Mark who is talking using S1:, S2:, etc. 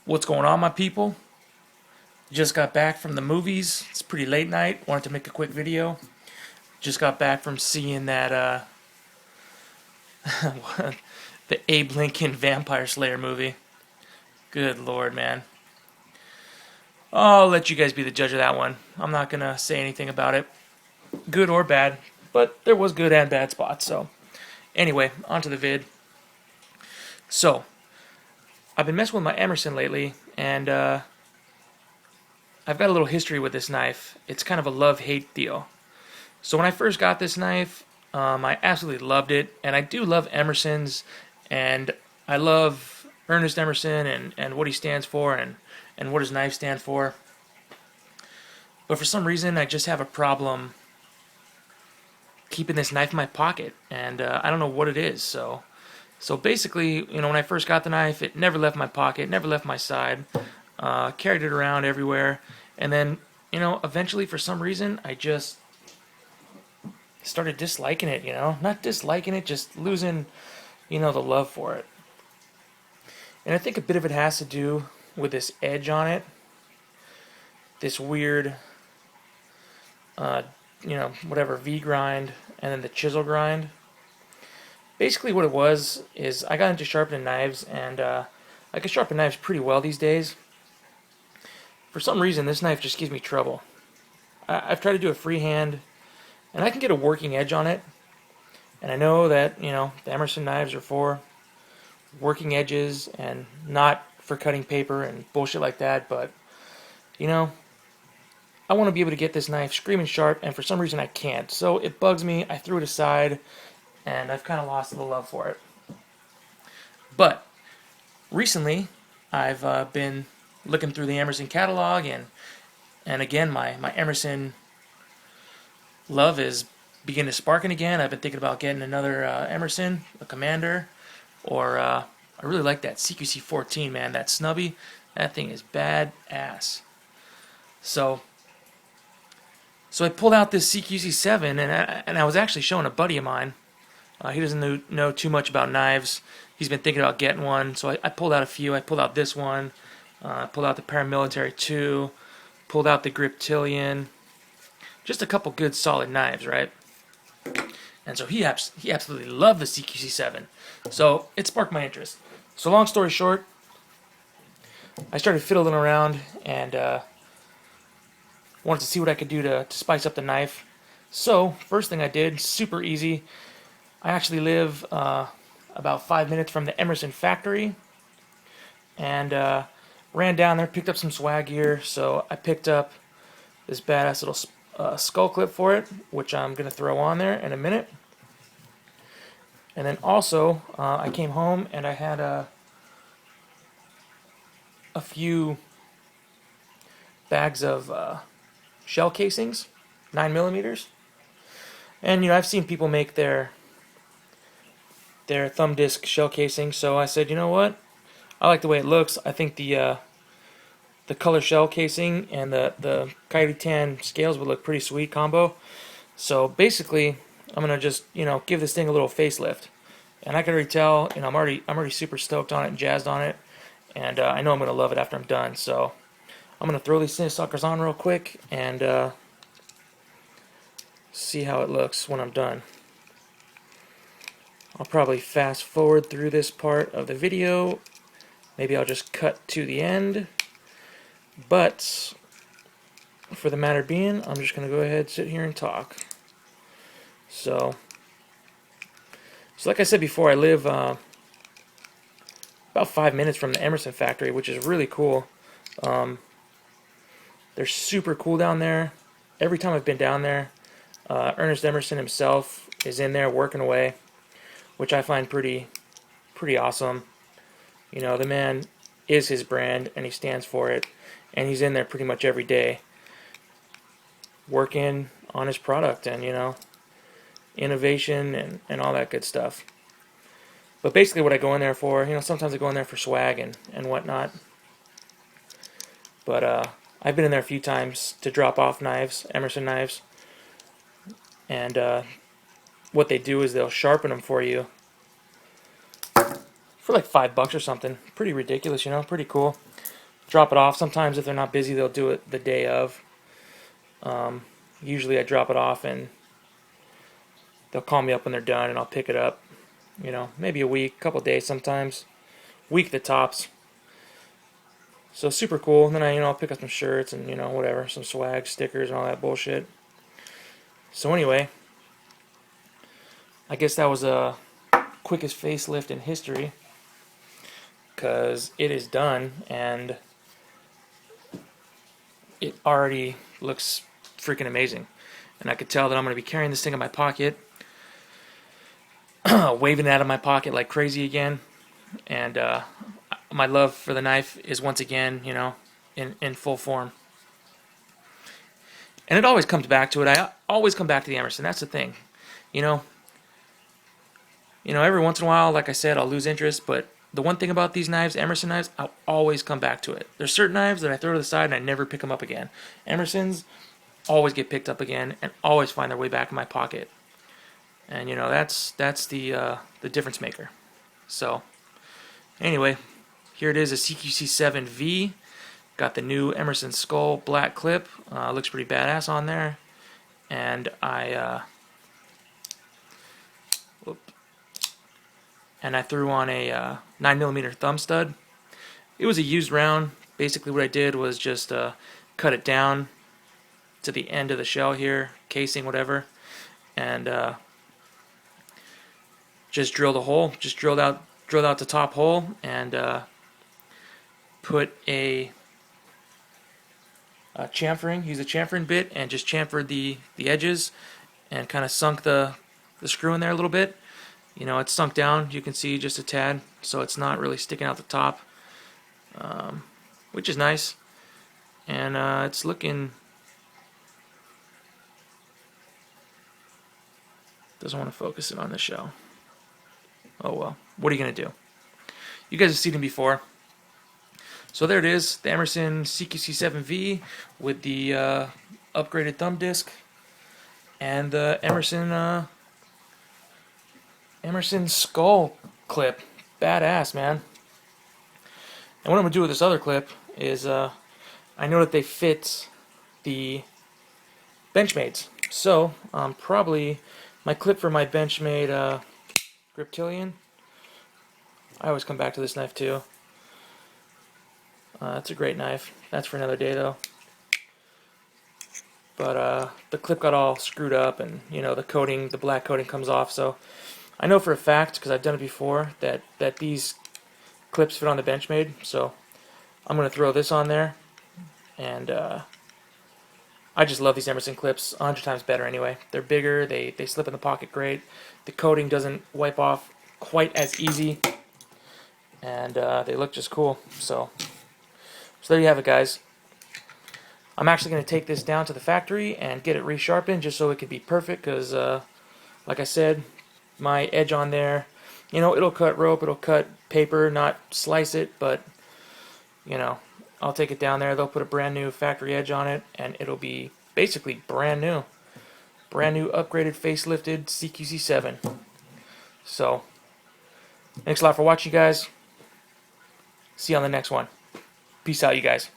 S1: What's going on, my people? Just got back from the movies. It's pretty late night. Wanted to make a quick video. Just got back from seeing that the Abe Lincoln Vampire Slayer movie. Good lord, man. I'll let you guys be the judge of that one. I'm not gonna say anything about it, good or bad, but there was good and bad spots. So anyway, on to the vid. So I've been messing with my Emerson lately, and I've got a little history with this knife. It's kind of a love-hate deal. So when I first got this knife, I absolutely loved it, and I do love Emerson's, and I love Ernest Emerson and what he stands for and what his knives stand for. But for some reason, I just have a problem keeping this knife in my pocket, and I don't know what it is. So basically, when I first got the knife, it never left my pocket, never left my side. Carried it around everywhere, and then, eventually, for some reason, I just started disliking it, not disliking it, just losing, the love for it. And I think a bit of it has to do with this edge on it, this weird, whatever, V grind, and then the chisel grind. Basically what it was is I got into sharpening knives, and I can sharpen knives pretty well these days. For some reason, this knife just gives me trouble. I've tried to do a freehand, and I can get a working edge on it. And I know that, the Emerson knives are for working edges and not for cutting paper and bullshit like that. But, I want to be able to get this knife screaming sharp, and for some reason I can't. So it bugs me. I threw it aside, and I've kind of lost the love for it. But recently, I've been looking through the Emerson catalog, and again, my Emerson love is beginning to sparking again. I've been thinking about getting another Emerson, a Commander, or I really like that CQC 14, man. That snubby, that thing is bad ass. So I pulled out this CQC 7, and I was actually showing a buddy of mine. He doesn't know too much about knives. He's been thinking about getting one, so I pulled out a few. I pulled out this one. Pulled out the Paramilitary 2, pulled out the Griptilian, just a couple good solid knives, right? And so he absolutely loved the CQC 7, so it sparked my interest. So long story short, I started fiddling around and wanted to see what I could do to spice up the knife. So first thing I did, super easy, I actually live about 5 minutes from the Emerson factory, and ran down there, picked up some swag gear. So I picked up this badass little skull clip for it, which I'm going to throw on there in a minute. And then also, I came home and I had a few bags of shell casings, 9mm. And, I've seen people make their thumb disc shell casing, so I said, you know what? I like the way it looks. I think the color shell casing and the Coyote Tan scales would look pretty sweet combo. So basically, I'm gonna just give this thing a little facelift, and I can already tell. I'm already super stoked on it and jazzed on it, and I know I'm gonna love it after I'm done. So I'm gonna throw these suckers on real quick and see how it looks when I'm done. I'll probably fast forward through this part of the video. Maybe I'll just cut to the end. But for the matter being, I'm just going to go ahead, sit here and talk. So like I said before, I live about 5 minutes from the Emerson factory, which is really cool. They're super cool down there. Every time I've been down there, Ernest Emerson himself is in there working away, which I find pretty awesome. The man is his brand, and he stands for it, and he's in there pretty much every day working on his product and, innovation and all that good stuff. But basically what I go in there for, sometimes I go in there for swag and whatnot. But I've been in there a few times to drop off knives, Emerson knives, and what they do is they'll sharpen them for you for like $5 or something. Pretty ridiculous, pretty cool. drop it off. Sometimes if they're not busy, they'll do it the day of. Usually I drop it off and they'll call me up when they're done, and I'll pick it up. You know, maybe a week, couple days sometimes, week the tops. So super cool. And then I'll pick up some shirts and whatever, some swag, stickers, and all that bullshit. So anyway, I guess that was a quickest facelift in history, because it is done and it already looks freaking amazing. And I could tell that I'm going to be carrying this thing in my pocket, waving it out of my pocket like crazy again. And my love for the knife is once again, in full form. And it always comes back to it. I always come back to the Emerson. That's the thing. Every once in a while, like I said, I'll lose interest, but the one thing about these knives, Emerson knives, I'll always come back to it. There's certain knives that I throw to the side and I never pick them up again. Emersons always get picked up again and always find their way back in my pocket. And that's the difference maker. So anyway, here it is, a CQC 7V. Got the new Emerson Skull black clip. Looks pretty badass on there. And I threw on a 9mm thumb stud. It was a used round. Basically what I did was just cut it down to the end of the shell here, casing, whatever, and just drilled a hole. Just drilled out the top hole and put a chamfering. Used a chamfering bit and just chamfered the edges and kind of sunk the screw in there a little bit. It's sunk down, you can see, just a tad, so it's not really sticking out the top, which is nice. And it's looking... Doesn't want to focus it on the shell. Oh well, what are you going to do? You guys have seen it before. So there it is, the Emerson CQC 7V with the upgraded thumb disc and the Emerson skull clip. Badass, man. And what I'm going to do with this other clip is I know that they fit the Benchmade's. So probably my clip for my Benchmade Griptilian. I always come back to this knife too. It's a great knife. That's for another day though. But the clip got all screwed up and the coating, the black coating comes off, so I know for a fact, because I've done it before, that these clips fit on the Benchmade, so I'm going to throw this on there, and I just love these Emerson clips 100 times better anyway. They're bigger, they slip in the pocket great, the coating doesn't wipe off quite as easy, and they look just cool. So there you have it, guys. I'm actually going to take this down to the factory and get it resharpened just so it can be perfect, because like I said, my edge on there, it'll cut rope, it'll cut paper, not slice it, but I'll take it down there, they'll put a brand new factory edge on it, and it'll be basically brand new upgraded facelifted CQC 7. So thanks a lot for watching, guys. See you on the next one. Peace out, you guys.